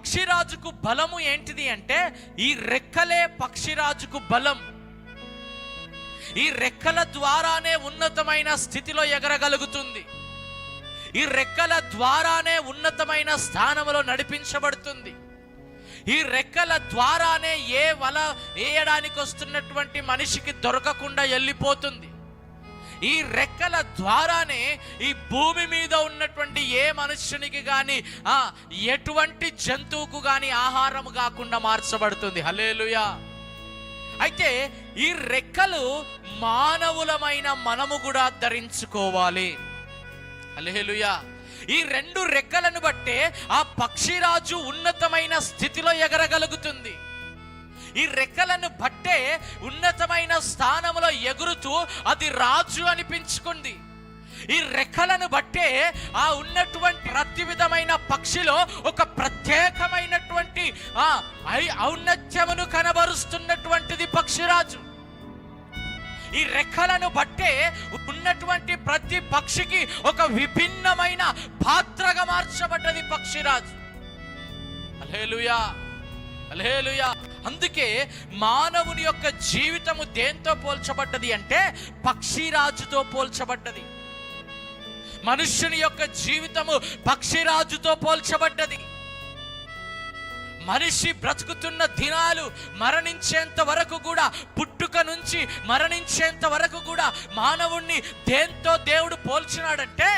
పక్షిరాజుకు బలము ఏంటిది అంటే, ఈ రెక్కలే పక్షిరాజుకు బలం. ఈ రెక్కల ద్వారానే ఉన్నతమైన స్థితిలో ఎగరగలుగుతుంది. ఈ రెక్కల ద్వారానే ఉన్నతమైన స్థానంలో నడిపించబడుతుంది. ఈ రెక్కల ద్వారానే ఏ వల వేయడానికి వస్తున్నటువంటి మనిషికి దొరకకుండా వెళ్ళిపోతుంది. ఈ రెక్కల ద్వారానే ఈ భూమి మీద ఉన్నటువంటి ఏ మనుష్యునికి కానీ ఎటువంటి జంతువుకు కానీ ఆహారం కాకుండా మార్చబడుతుంది. హల్లెలూయా. అయితే ఈ రెక్కలు మానవులమైన మనము కూడా ధరించుకోవాలి. హల్లెలూయా. ఈ రెండు రెక్కలను బట్టే ఆ పక్షిరాజు ఉన్నతమైన స్థితిలో ఎగరగలుగుతుంది. ఈ రెక్కలను బట్టే ఉన్నతమైన స్థానంలో ఎగురుతూ అది రాజు అనిపించుకుంది. ఈ రెక్కలను బట్టే ఆ ఉన్నటువంటి ప్రతి విధమైన పక్షిలో ఒక ప్రత్యేకమైనటువంటి ఔన్నత్యమును కనబరుస్తున్నటువంటిది పక్షిరాజు. ఈ రెక్కలను బట్టే ఉన్నటువంటి ప్రతి పక్షికి ఒక విభిన్నమైన పాత్రగా మార్చబడ్డది పక్షిరాజు. హల్లెలూయా, హల్లెలూయా. అందుకే మానవుని యొక్క జీవితము దేంతో పోల్చబడ్డది అంటే పక్షిరాజుతో పోల్చబడ్డది. మనుష్యుని యొక్క జీవితము పక్షిరాజుతో పోల్చబడ్డది. మనిషి బ్రతుకుతున్న దినాలు మరణించేంత వరకు కూడా, పుట్టుక నుంచి మరణించేంత వరకు కూడా మానవుణ్ణి దేంతో దేవుడు పోల్చినాడంటే,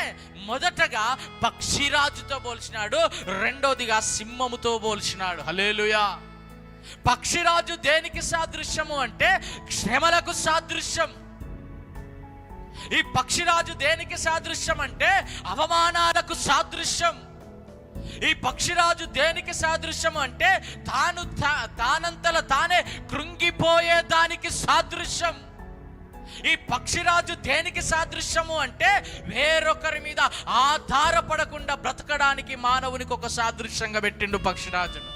మొదటగా పక్షిరాజుతో పోల్చినాడు, రెండోదిగా సింహముతో పోల్చినాడు. హల్లెలూయా. పక్షిరాజు దేనికి సాదృశ్యము అంటే శ్రమలకు సాదృశ్యం. ఈ పక్షిరాజు దేనికి సాదృశ్యం అంటే అవమానాలకు సాదృశ్యం. ఈ పక్షిరాజు దేనికి సాదృశ్యం అంటే తానంతల తానే కృంగిపోయే దానికి సాదృశ్యం. ఈ పక్షిరాజు దేనికి సాదృశ్యము అంటే వేరొకరి మీద ఆధారపడకుండా బ్రతకడానికి మానవునికి ఒక సాదృశ్యంగా పెట్టిండు పక్షిరాజును.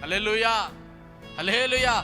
హల్లెలూయా, హల్లెలూయా.